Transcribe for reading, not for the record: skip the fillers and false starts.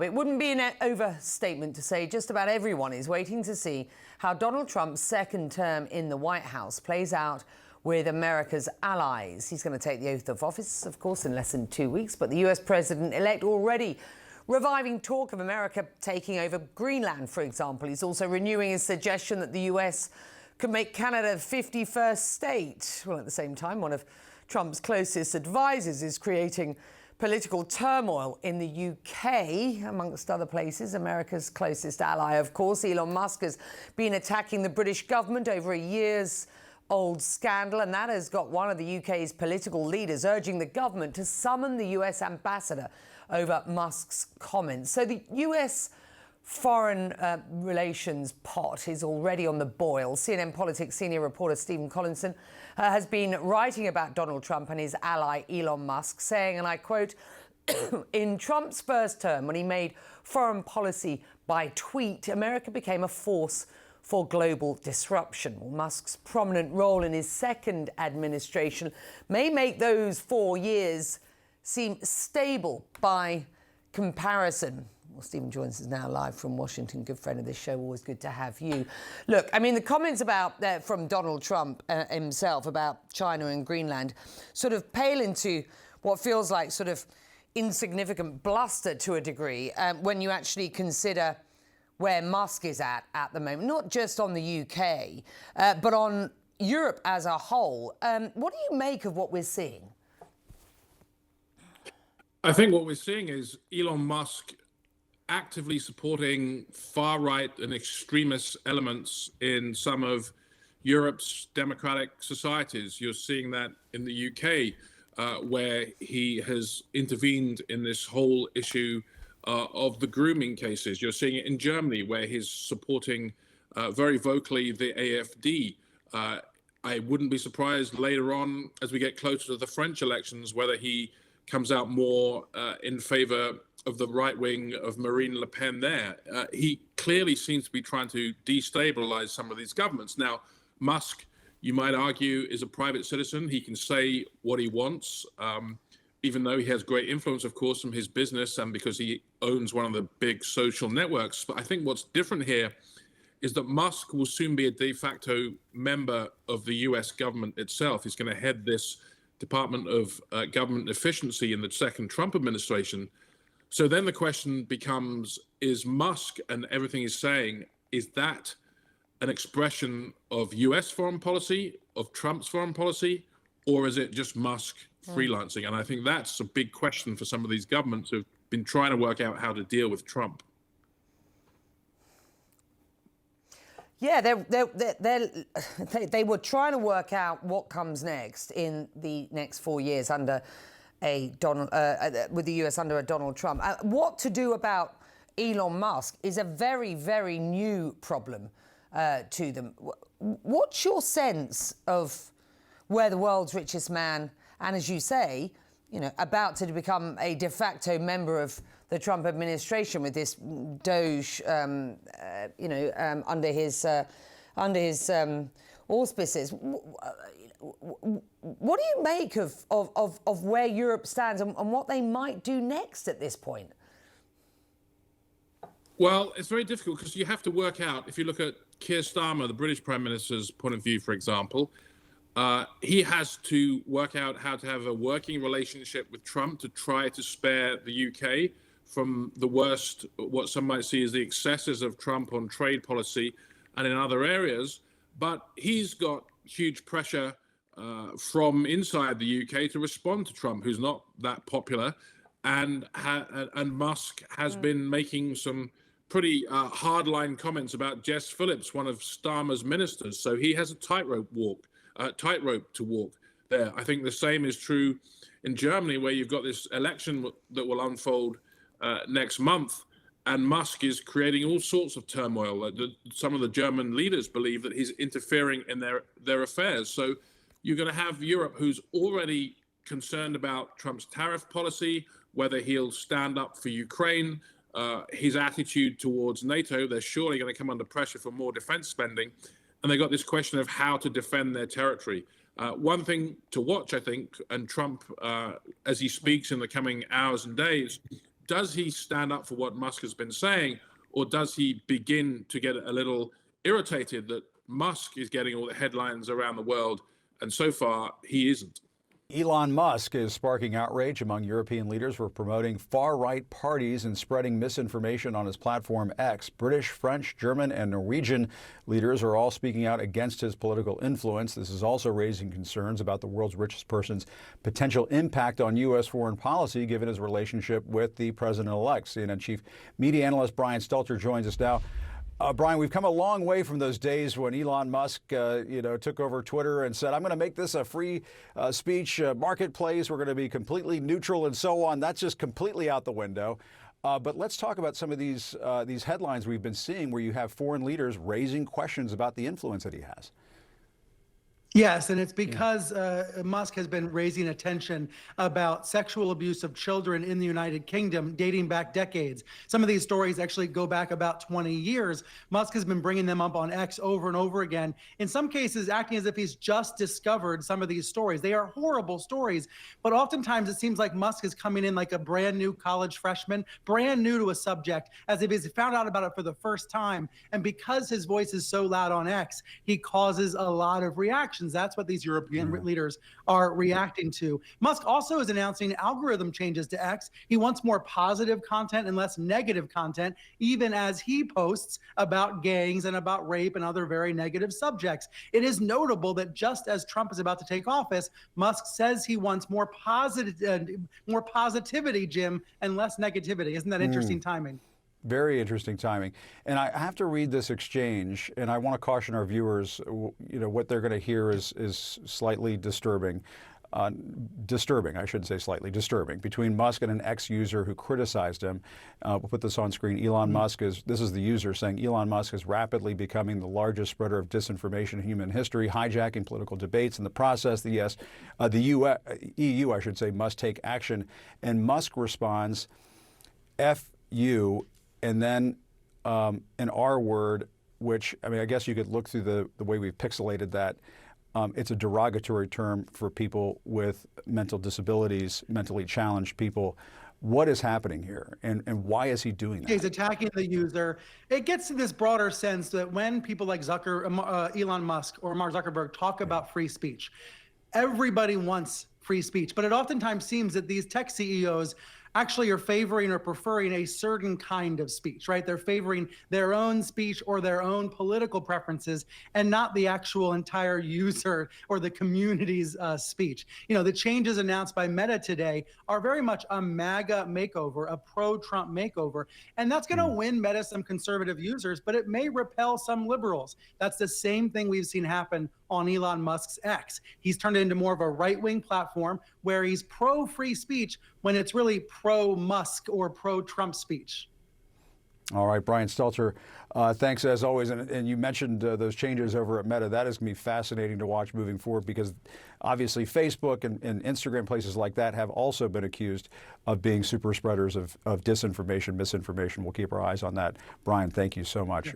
It wouldn't be an overstatement to say just about everyone is waiting to see how Donald Trump's second term in the White House plays out with America's allies. He's going to take the oath of office, of course, in less than 2 weeks, but the US president-elect already reviving talk of America taking over Greenland, for example. He's also renewing his suggestion that the US could make Canada the 51st state. Well, at the same time, one of Trump's closest advisors is creating political turmoil in the UK, amongst other places. America's closest ally, of course, Elon Musk, has been attacking the British government over a years-old scandal, and that has got one of the UK's political leaders urging the government to summon the US ambassador over Musk's comments. So the US foreign relations pot is already on the boil. CNN Politics senior reporter Stephen Collinson has been writing about Donald Trump and his ally Elon Musk, saying, and I quote, in Trump's first term, when he made foreign policy by tweet, America became a force for global disruption. Well, Musk's prominent role in his second administration may make those 4 years seem stable by comparison. Well, Stephen joins us now live from Washington. Good friend of this show. Always good to have you. Look, I mean, the comments about from Donald Trump himself about China and Greenland sort of pale into what feels like sort of insignificant bluster to a degree when you actually consider where Musk is at the moment, not just on the UK, but on Europe as a whole. What do you make of what we're seeing? I think what we're seeing is Elon Musk actively supporting far-right and extremist elements in some of Europe's democratic societies. You're seeing that in the UK, where he has intervened in this whole issue of the grooming cases. You're seeing it in Germany, where he's supporting very vocally the AfD. I wouldn't be surprised later on, as we get closer to the French elections, whether he comes out more in favor of the right wing of Marine Le Pen there. He clearly seems to be trying to destabilize some of these governments. Now, Musk, you might argue, is a private citizen. He can say what he wants, even though he has great influence, of course, from his business and because he owns one of the big social networks. But I think what's different here is that Musk will soon be a de facto member of the US government itself. He's going to head this Department of Government Efficiency in the second Trump administration. So then the question becomes, is Musk and everything he's saying, is that an expression of US foreign policy, of Trump's foreign policy, or is it just Musk freelancing? And I think that's a big question for some of these governments who've been trying to work out how to deal with Trump. Yeah, they were trying to work out what comes next in the next 4 years under a with the US under a Donald Trump. What to do about Elon Musk is a very, very new problem to them. What's your sense of where the world's richest man, and as you say, you know, about to become a de facto member of the Trump administration with this Doge, under his auspices. What do you make of where Europe stands and what they might do next at this point? Well, it's very difficult because you have to work out, if you look at Keir Starmer, the British Prime Minister's point of view, for example, he has to work out how to have a working relationship with Trump to try to spare the UK from the worst, what some might see as the excesses of Trump on trade policy and in other areas. But he's got huge pressure from inside the UK to respond to Trump, who's not that popular. And Musk has been making some pretty hardline comments about Jess Phillips, one of Starmer's ministers. So he has a tightrope to walk there. I think the same is true in Germany, where you've got this election that will unfold next month, and Musk is creating all sorts of turmoil. Some of the German leaders believe that he's interfering in their affairs. So you're going to have Europe, who's already concerned about Trump's tariff policy, whether he'll stand up for Ukraine, his attitude towards NATO. They're surely going to come under pressure for more defense spending. And they got this question of how to defend their territory. One thing to watch, I think, and Trump, as he speaks in the coming hours and days, does he stand up for what Musk has been saying, or does he begin to get a little irritated that Musk is getting all the headlines around the world, and so far he isn't? Elon Musk is sparking outrage among European leaders for promoting far-right parties and spreading misinformation on his platform X. British, French, German, and Norwegian leaders are all speaking out against his political influence. This is also raising concerns about the world's richest person's potential impact on U.S. foreign policy, given his relationship with the president-elect. CNN chief media analyst Brian Stelter joins us now. Brian, we've come a long way from those days when Elon Musk, took over Twitter and said, I'm going to make this a free speech marketplace. We're going to be completely neutral and so on. That's just completely out the window. But let's talk about some of these headlines we've been seeing where you have foreign leaders raising questions about the influence that he has. Yes, and it's because Musk has been raising attention about sexual abuse of children in the United Kingdom dating back decades. Some of these stories actually go back about 20 years. Musk has been bringing them up on X over and over again, in some cases acting as if he's just discovered some of these stories. They are horrible stories, but oftentimes it seems like Musk is coming in like a brand new college freshman, brand new to a subject, as if he's found out about it for the first time. And because his voice is so loud on X, he causes a lot of reactions. That's what these European leaders are reacting to. Musk also is announcing algorithm changes to X. He wants more positive content and less negative content, even as he posts about gangs and about rape and other very negative subjects. It is notable that just as Trump is about to take office, Musk says he wants more positivity, Jim, and less negativity. Isn't that interesting timing? Very interesting timing. And I have to read this exchange, and I want to caution our viewers, what they're going to hear is slightly disturbing. Disturbing, I shouldn't say slightly, disturbing, between Musk and an ex-user who criticized him. We'll put this on screen. This is the user saying, Elon Musk is rapidly becoming the largest spreader of disinformation in human history, hijacking political debates. In the process, the EU, I should say, must take action. And Musk responds, F you, and then an R word, which, I guess you could look through the way we've pixelated that. It's a derogatory term for people with mental disabilities, mentally challenged people. What is happening here, and why is he doing that? He's attacking the user. It gets to this broader sense that when people like Elon Musk or Mark Zuckerberg talk about free speech, everybody wants free speech, but it oftentimes seems that these tech CEOs actually are favoring or preferring a certain kind of speech, right? They're favoring their own speech or their own political preferences and not the actual entire user or the community's speech. The changes announced by Meta today are very much a MAGA makeover, a pro-Trump makeover, and that's going to win Meta some conservative users, but it may repel some liberals. That's the same thing we've seen happen on Elon Musk's X. He's turned it into more of a right-wing platform where he's pro-free speech when it's really pro-Musk or pro-Trump speech. All right, Brian Stelter, thanks as always. And you mentioned those changes over at Meta. That is going to be fascinating to watch moving forward, because obviously Facebook and Instagram, places like that, have also been accused of being super spreaders of disinformation, misinformation. We'll keep our eyes on that. Brian, thank you so much.